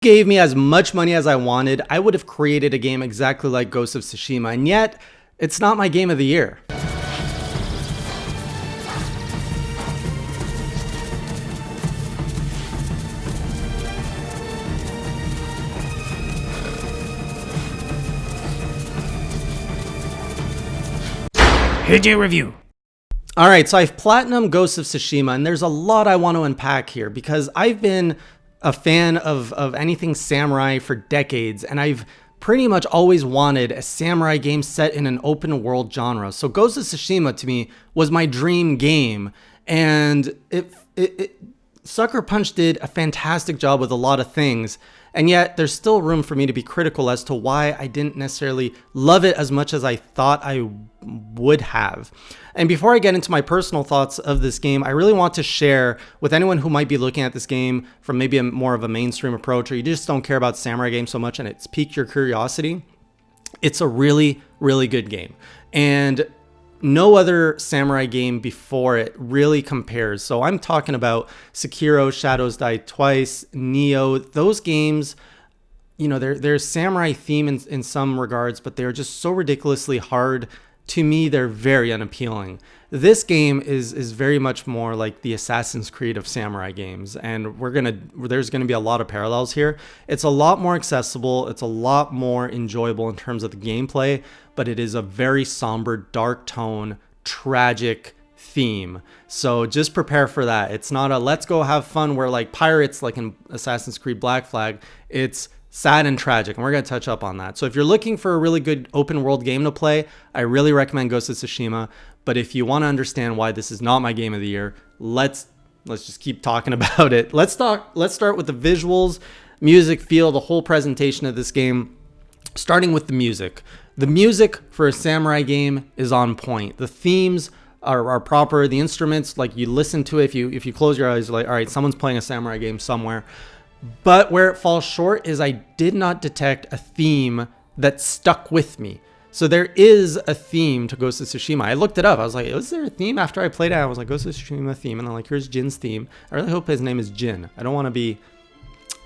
Gave me as much money as I wanted, I would have created a game exactly like Ghost of Tsushima, and yet it's not my game of the year. Hideo review. Alright, so I've platinumed Ghost of Tsushima, and there's a lot I want to unpack here because I've been a fan of anything samurai for decades, and I've pretty much always wanted a samurai game set in an open world genre. So Ghost of Tsushima to me was my dream game, and Sucker Punch did a fantastic job with a lot of things, and yet there's still room for me to be critical as to why I didn't necessarily love it as much as I thought I would have. And before I get into my personal thoughts of this game, I really want to share with anyone who might be looking at this game from maybe more of a mainstream approach, or you just don't care about samurai games so much and it's piqued your curiosity. It's a really, really good game. And no other samurai game before it really compares. So I'm talking about Sekiro, Shadows Die Twice, Nioh. Those games, you know, there's samurai theme in some regards, but they're just so ridiculously hard. To me, they're very unappealing. This game is very much more like the Assassin's Creed of samurai games, and there's gonna be a lot of parallels here. It's a lot more accessible, it's a lot more enjoyable in terms of the gameplay, but it is a very somber, dark tone, tragic theme. So just prepare for that. It's not a let's go have fun where like pirates like in Assassin's Creed Black Flag. It's sad and tragic, and we're going to touch up on that. So if you're looking for a really good open world game to play, I really recommend Ghost of Tsushima. But if you want to understand why this is not my game of the year, let's just keep talking about it. Let's start with the visuals, music, feel, the whole presentation of this game, starting with the music. The music for a samurai game is on point. The themes are proper. The instruments, like you listen to it, if you close your eyes, you're like, all right, someone's playing a samurai game somewhere. But where it falls short is I did not detect a theme that stuck with me. So there is a theme to Ghost of Tsushima. I looked it up. I was like, is there a theme? After I played it, I was like, Ghost of Tsushima theme. And then like, here's Jin's theme. I really hope his name is Jin. I don't want to be...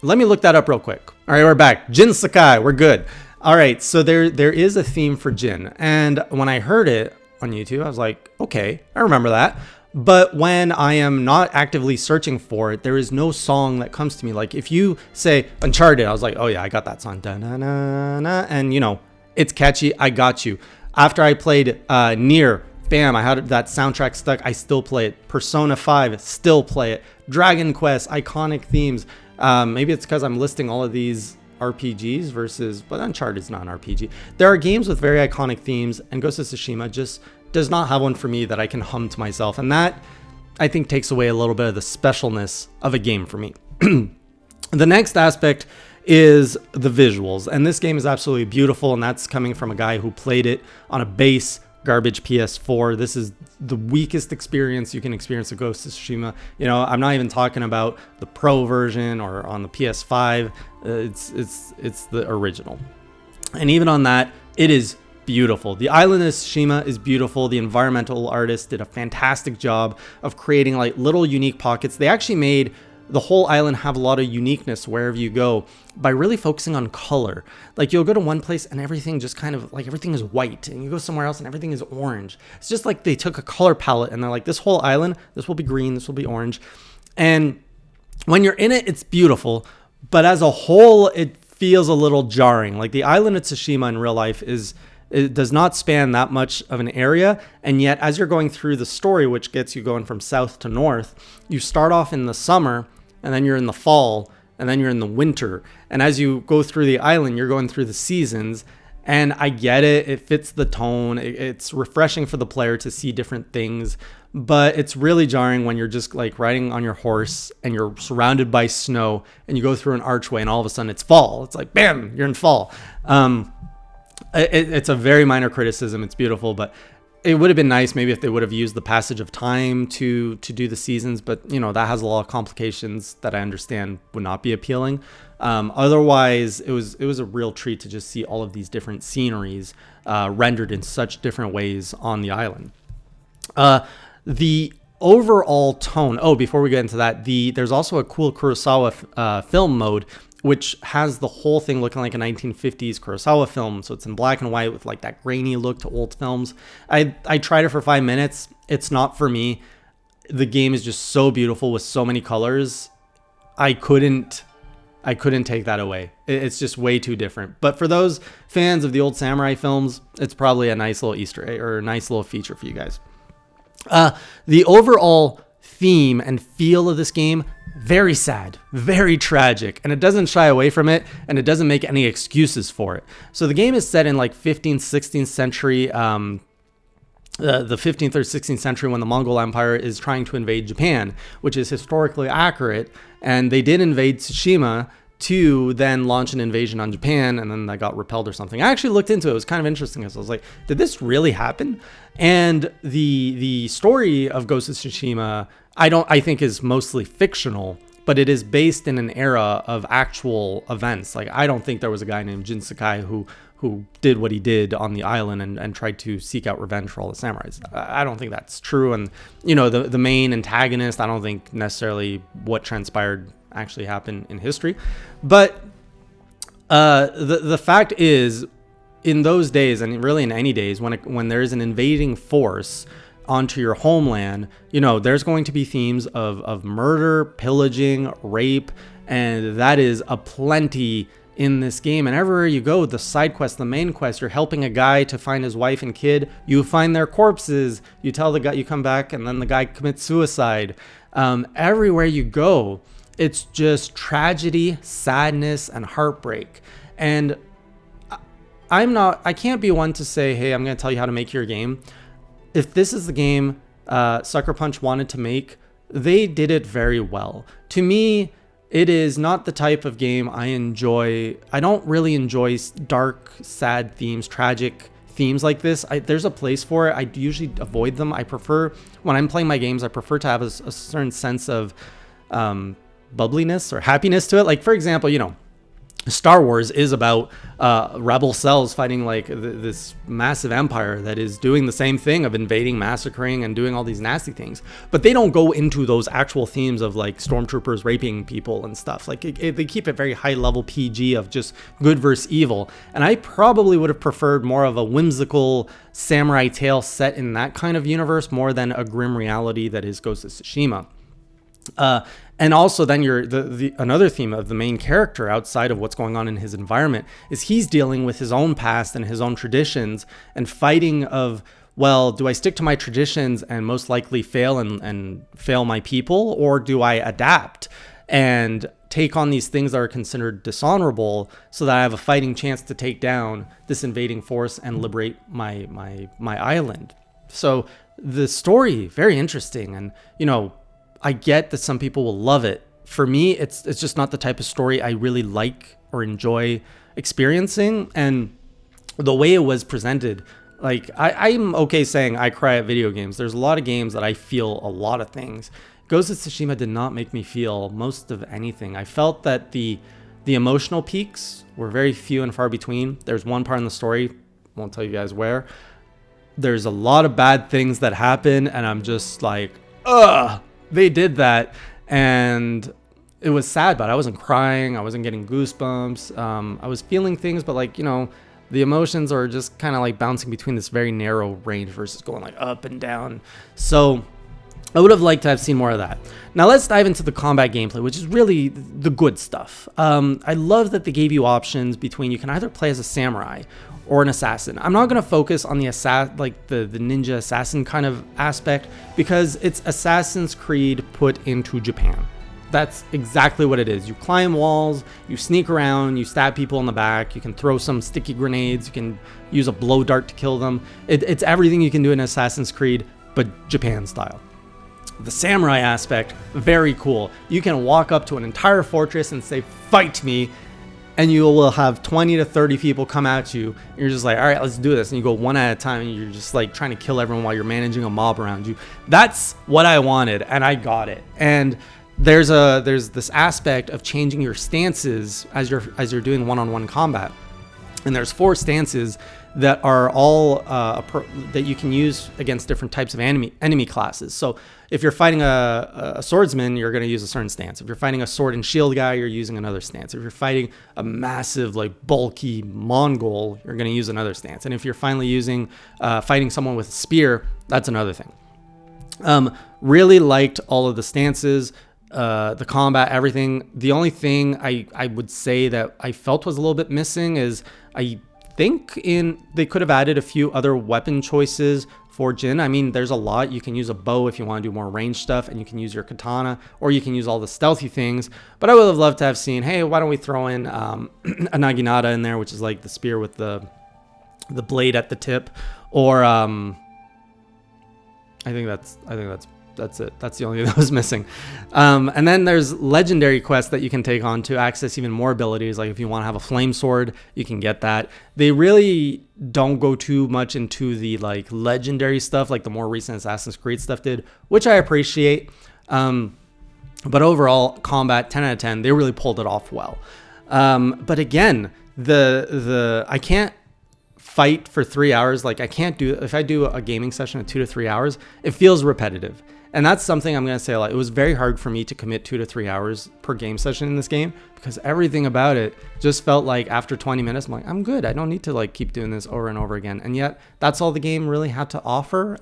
Let me look that up real quick. All right, we're back. Jin Sakai. We're good. All right, so there is a theme for Jin. And when I heard it on YouTube, I was like, okay, I remember that. But when I am not actively searching for it, there is no song that comes to me. Like if you say Uncharted, I was like, oh yeah, I got that song. Da-na-na-na. And you know, it's catchy. I got you. After I played Nier, bam, I had that soundtrack stuck. I still play it. Persona 5, still play it. Dragon Quest, iconic themes. Maybe it's because I'm listing all of these RPGs versus, but Uncharted's not an RPG. There are games with very iconic themes, and Ghost of Tsushima just does not have one for me that I can hum to myself, and that I think takes away a little bit of the specialness of a game for me. The next aspect is the visuals, and this game is absolutely beautiful, and that's coming from a guy who played it on a base garbage PS4. This is the weakest experience you can experience of Ghost of Tsushima. You know, I'm not even talking about the Pro version or on the PS5. It's the original, and even on that, it is beautiful. The island of Tsushima is beautiful. The environmental artist did a fantastic job of creating like little unique pockets. They actually made the whole island have a lot of uniqueness wherever you go by really focusing on color. Like you'll go to one place and everything just kind of like everything is white, and you go somewhere else and everything is orange. It's just like they took a color palette and they're like, this whole island, this will be green, this will be orange. And when you're in it, it's beautiful, but as a whole, it feels a little jarring. Like the island of Tsushima in real life it does not span that much of an area, and yet as you're going through the story, which gets you going from south to north, you start off in the summer, and then you're in the fall, and then you're in the winter. And as you go through the island, you're going through the seasons, and I get it. It fits the tone. It's refreshing for the player to see different things, but it's really jarring when you're just like riding on your horse and you're surrounded by snow, and you go through an archway, and all of a sudden it's fall. It's like, bam, you're in fall. It's a very minor criticism. It's beautiful, but it would have been nice maybe if they would have used the passage of time to do the seasons, but you know, that has a lot of complications that I understand would not be appealing. Otherwise, it was a real treat to just see all of these different sceneries rendered in such different ways on the island. The overall tone. Oh, before we get into that, there's also a cool Kurosawa film mode which has the whole thing looking like a 1950s Kurosawa film. So it's in black and white with like that grainy look to old films. I tried it for 5 minutes. It's not for me. The game is just so beautiful with so many colors. I couldn't take that away. It's just way too different. But for those fans of the old samurai films, it's probably a nice little Easter egg or a nice little feature for you guys. The overall theme and feel of this game, very sad, very tragic, and it doesn't shy away from it, and it doesn't make any excuses for it. So the game is set in like 15th, 16th century, the 15th or 16th century, when the Mongol Empire is trying to invade Japan, which is historically accurate. And they did invade Tsushima to then launch an invasion on Japan, and then that got repelled or something. I actually looked into it. It was kind of interesting. I was like, did this really happen? And the story of Ghost of Tsushima, I think is mostly fictional, but it is based in an era of actual events. Like, I don't think there was a guy named Jin Sakai who did what he did on the island and tried to seek out revenge for all the samurais. I don't think that's true. And, you know, the main antagonist, I don't think necessarily what transpired actually happened in history. But the fact is, in those days, and really in any days, when there is an invading force onto your homeland, you know, there's going to be themes of murder, pillaging, rape, and that is aplenty in this game. And everywhere you go, the side quest, the main quest, you're helping a guy to find his wife and kid. You find their corpses. You tell the guy, you come back, and then the guy commits suicide. Everywhere you go, it's just tragedy, sadness, and heartbreak. And I can't be one to say, hey, I'm going to tell you how to make your game. If this is the game Sucker Punch wanted to make, they did it very well. To me, it is not the type of game I enjoy. I don't really enjoy dark, sad themes, tragic themes like this. There's a place for it. I usually avoid them. I prefer, when I'm playing my games, I prefer to have a certain sense of bubbliness or happiness to it. Like, for example, you know, Star Wars is about rebel cells fighting like this massive empire that is doing the same thing of invading, massacring, and doing all these nasty things. But they don't go into those actual themes of like stormtroopers raping people and stuff. Like they keep it very high level PG of just good versus evil. And I probably would have preferred more of a whimsical samurai tale set in that kind of universe more than a grim reality that is Ghost of Tsushima. And also then another theme of the main character outside of what's going on in his environment is he's dealing with his own past and his own traditions and fighting of, well, do I stick to my traditions and most likely fail and fail my people, or do I adapt and take on these things that are considered dishonorable so that I have a fighting chance to take down this invading force and liberate my island? So the story, very interesting. And, you know, I get that some people will love it. For me, it's just not the type of story I really like or enjoy experiencing. And the way it was presented, like I'm okay saying I cry at video games. There's a lot of games that I feel a lot of things. Ghost of Tsushima did not make me feel most of anything. I felt that the emotional peaks were very few and far between. There's one part in the story, won't tell you guys where. There's a lot of bad things that happen, and I'm just like, ugh. They did that, and it was sad, but I wasn't crying. I wasn't getting goosebumps. I was feeling things, but like, you know, the emotions are just kind of like bouncing between this very narrow range versus going like up and down. So I would have liked to have seen more of that. Now let's dive into the combat gameplay, which is really the good stuff. I love that they gave you options between, you can either play as a samurai or an assassin. I'm not going to focus on the ninja assassin kind of aspect because it's Assassin's Creed put into Japan. That's exactly what it is. You climb walls, you sneak around, you stab people in the back, you can throw some sticky grenades, you can use a blow dart to kill them. It's everything you can do in Assassin's Creed, but Japan style. The samurai aspect, very cool. You can walk up to an entire fortress and say, "Fight me," and you will have 20 to 30 people come at you. And you're just like, all right, let's do this. And you go one at a time, and you're just like trying to kill everyone while you're managing a mob around you. That's what I wanted, and I got it. And there's this aspect of changing your stances as you're doing one-on-one combat. And there's 4 stances that are all that you can use against different types of enemy classes. So if you're fighting a swordsman, you're going to use a certain stance. If you're fighting a sword and shield guy, you're using another stance. If you're fighting a massive, like, bulky Mongol, you're going to use another stance. And if you're finally using fighting someone with a spear, that's another thing. Really liked all of the stances, the combat, everything. The only thing I would say that I felt was a little bit missing is I think they could have added a few other weapon choices for Jin. I mean, there's a lot. You can use a bow if you want to do more range stuff, and you can use your katana, or you can use all the stealthy things. But I would have loved to have seen, hey, why don't we throw in a naginata in there, which is like the spear with the blade at the tip, or I think that's it. That's the only thing that was missing. And then there's legendary quests that you can take on to access even more abilities. Like if you want to have a flame sword, you can get that. They really don't go too much into the like legendary stuff like the more recent Assassin's Creed stuff did, which I appreciate. But overall, combat 10 out of 10. They really pulled it off well. But again, I can't fight for 3 hours. Like I can't do, if I do a gaming session of 2 to 3 hours, it feels repetitive. And that's something I'm going to say a lot. It was very hard for me to commit 2 to 3 hours per game session in this game because everything about it just felt like after 20 minutes, I'm like, I'm good. I don't need to like keep doing this over and over again. And yet that's all the game really had to offer.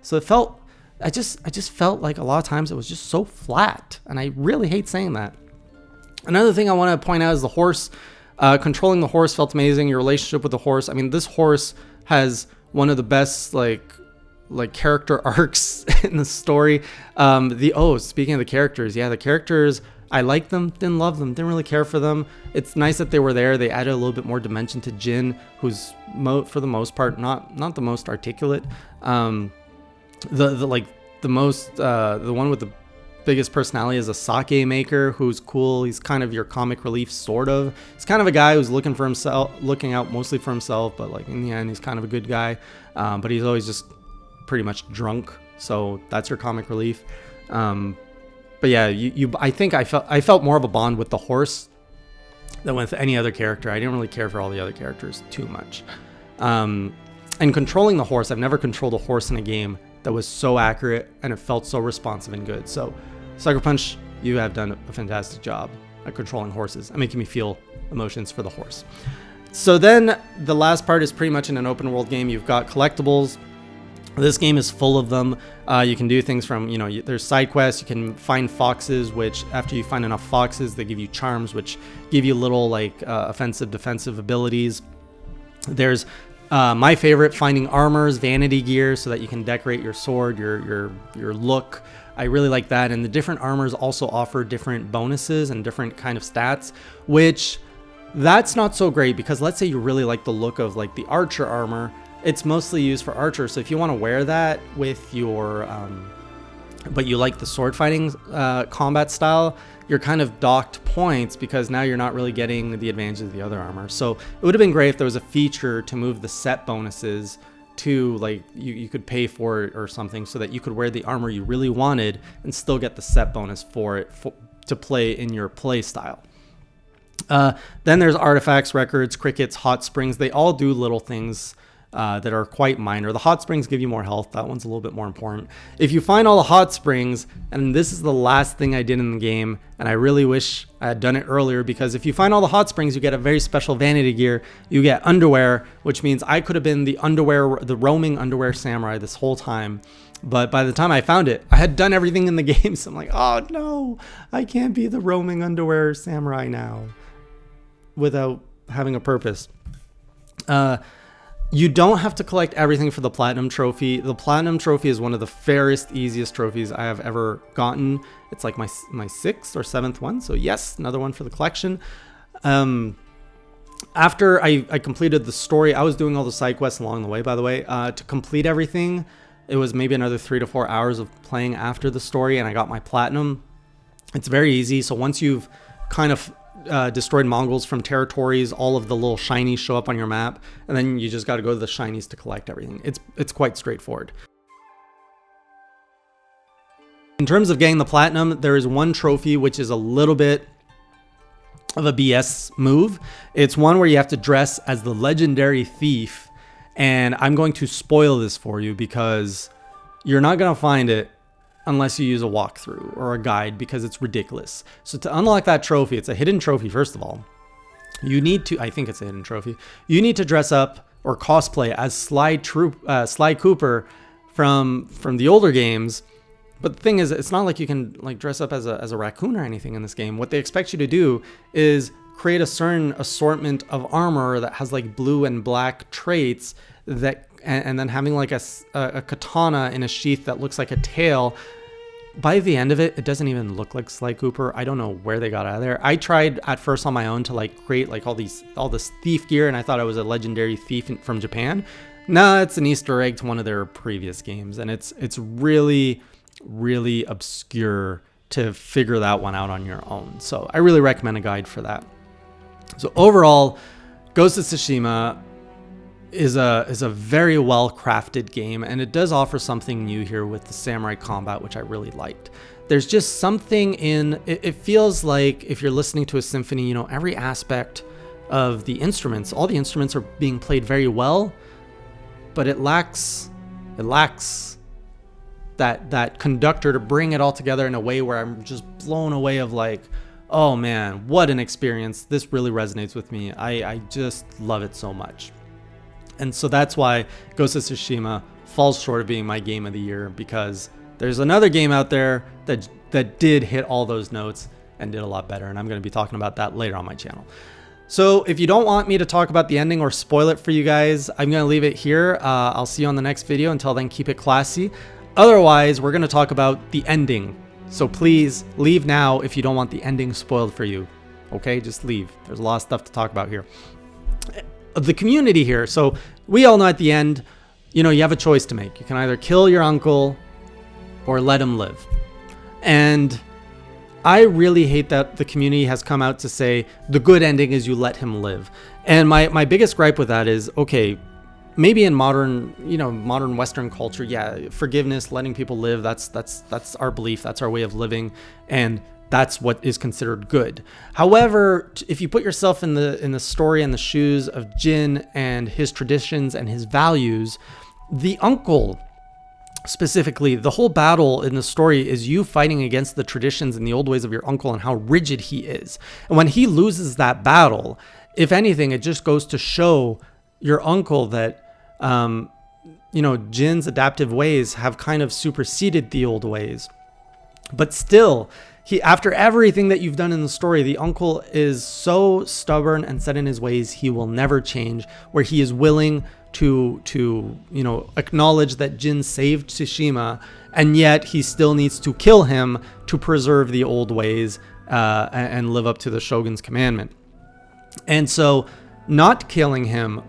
So it felt, I just felt like a lot of times it was just so flat. And I really hate saying that. Another thing I want to point out is the horse. Controlling the horse felt amazing. Your relationship with the horse. I mean, this horse has one of the best like character arcs in the story. Speaking of the characters, the characters, I liked them, didn't love them, didn't really care for them. It's nice that they were there. They added a little bit more dimension to Jin, who's for the most part not the most articulate. The one with the biggest personality is a sake maker who's cool. He's kind of your comic relief, sort of. He's kind of a guy who's looking out mostly for himself, but like in the end, he's kind of a good guy. But he's always just pretty much drunk, so that's your comic relief. But yeah, I think I felt more of a bond with the horse than with any other character. I didn't really care for all the other characters too much. And controlling the horse, I've never controlled a horse in a game that was so accurate and it felt so responsive and good. So Sucker Punch, you have done a fantastic job at controlling horses and making me feel emotions for the horse. So then the last part is pretty much in an open world game. You've got collectibles. This game is full of them. You can do things from, there's side quests. You can find foxes, which after you find enough foxes, they give you charms, which give you little like offensive, defensive abilities. There's my favorite, finding armors, vanity gear, so that you can decorate your sword, your look. I really like that. And the different armors also offer different bonuses and different kind of stats, which that's not so great because let's say you really like the look of like the archer armor. It's mostly used for archers, so if you want to wear that with your, but you like the sword fighting combat style, you're kind of docked points because now you're not really getting the advantage of the other armor. So it would have been great if there was a feature to move the set bonuses to like you could pay for it or something so that you could wear the armor you really wanted and still get the set bonus for it to play in your play style. Then there's artifacts, records, crickets, hot springs. They all do little things that are quite minor. The hot springs give you more health. That one's a little bit more important. If you find all the hot springs, and this is the last thing I did in the game, and I really wish I had done it earlier, because if you find all the hot springs, you get a very special vanity gear. You get underwear, which means I could have been the roaming underwear samurai this whole time. But by the time I found it, I had done everything in the game. So I'm like, oh no, I can't be the roaming underwear samurai now without having a purpose. You don't have to collect everything for the Platinum Trophy. The Platinum Trophy is one of the fairest, easiest trophies I have ever gotten. It's like my 6th or 7th one. So yes, another one for the collection. After I completed the story, I was doing all the side quests along the way, by the way. To complete everything, it was maybe another 3 to 4 hours of playing after the story, and I got my Platinum. It's very easy. So once you've kind of destroyed Mongols from territories, all of the little shinies show up on your map, and then you just got to go to the shinies to collect everything. It's quite straightforward. In terms of getting the Platinum, there is one trophy which is a little bit of a BS move. It's one where you have to dress as the legendary thief, and I'm going to spoil this for you because you're not going to find it unless you use a walkthrough or a guide, because it's ridiculous. So to unlock that trophy, it's a hidden trophy. First of all, you need to, I think it's a hidden trophy, you need to dress up or cosplay as Sly Cooper from the older games. But the thing is, it's not like you can like dress up as a raccoon or anything in this game. What they expect you to do is create a certain assortment of armor that has like blue and black traits, that and then having like a katana in a sheath that looks like a tail. By the end of it, it doesn't even look like Sly Cooper. I don't know where they got out of there. I tried at first on my own to like create like all this thief gear, and I thought I was a legendary thief from Japan. No, it's an Easter egg to one of their previous games, and it's really obscure to figure that one out on your own. So I really recommend a guide for that. So overall, Ghost of Tsushima is a very well crafted game, and it does offer something new here with the samurai combat, which I really liked. There's just something in it feels like if you're listening to a symphony, you know, every aspect of the instruments, all the instruments are being played very well, but it lacks that conductor to bring it all together in a way where I'm just blown away of like, oh man, what an experience. This really resonates with me. I just love it so much. And so that's why Ghost of Tsushima falls short of being my game of the year, because there's another game out there that did hit all those notes and did a lot better. And I'm going to be talking about that later on my channel. So if you don't want me to talk about the ending or spoil it for you guys, I'm going to leave it here. I'll see you on the next video. Until then, keep it classy. Otherwise, we're going to talk about the ending. So please leave now if you don't want the ending spoiled for you. Okay, just leave. There's a lot of stuff to talk about here. The community here. So we all know at the end, you know, you have a choice to make. You can either kill your uncle or let him live. And I really hate that the community has come out to say the good ending is you let him live. And my biggest gripe with that is, okay, maybe in modern Western culture, yeah, forgiveness, letting people live, that's our belief, that's our way of living, and that's what is considered good. However, if you put yourself in the story and the shoes of Jin and his traditions and his values, the uncle specifically, the whole battle in the story is you fighting against the traditions and the old ways of your uncle and how rigid he is. And when he loses that battle, if anything, it just goes to show your uncle that Jin's adaptive ways have kind of superseded the old ways. But still, after everything that you've done in the story, the uncle is so stubborn and set in his ways, he will never change, where he is willing to acknowledge that Jin saved Tsushima, and yet he still needs to kill him to preserve the old ways and live up to the Shogun's commandment. And so not killing him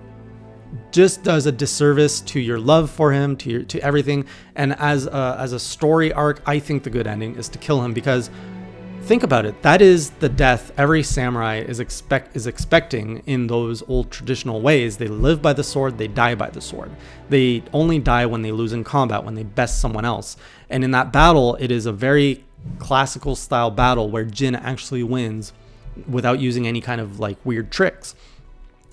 just does a disservice to your love for him, to everything. And as a story arc, I think the good ending is to kill him, because think about it, that is the death every samurai is expecting in those old traditional ways. They live by the sword, they die by the sword. They only die when they lose in combat, when they best someone else. And in that battle, it is a very classical style battle where Jin actually wins without using any kind of like weird tricks.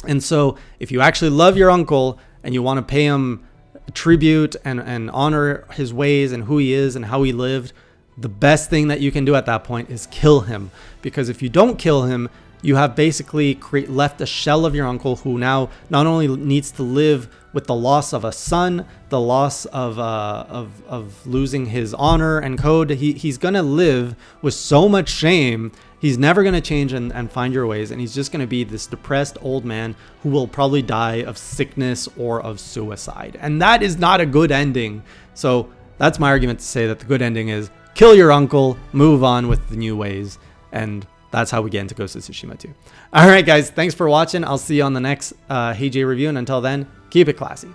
And so if you actually love your uncle and you want to pay him tribute and honor his ways and who he is and how he lived, the best thing that you can do at that point is kill him. Because if you don't kill him, you have basically left a shell of your uncle, who now not only needs to live with the loss of a son, the loss of losing his honor and code. He's gonna live with so much shame. He's never gonna change and find your ways, and he's just gonna be this depressed old man who will probably die of sickness or of suicide. And that is not a good ending. So that's my argument to say that the good ending is kill your uncle, move on with the new ways, and that's how we get into Ghost of Tsushima 2. All right, guys, thanks for watching. I'll see you on the next Hey J review, and until then, keep it classy.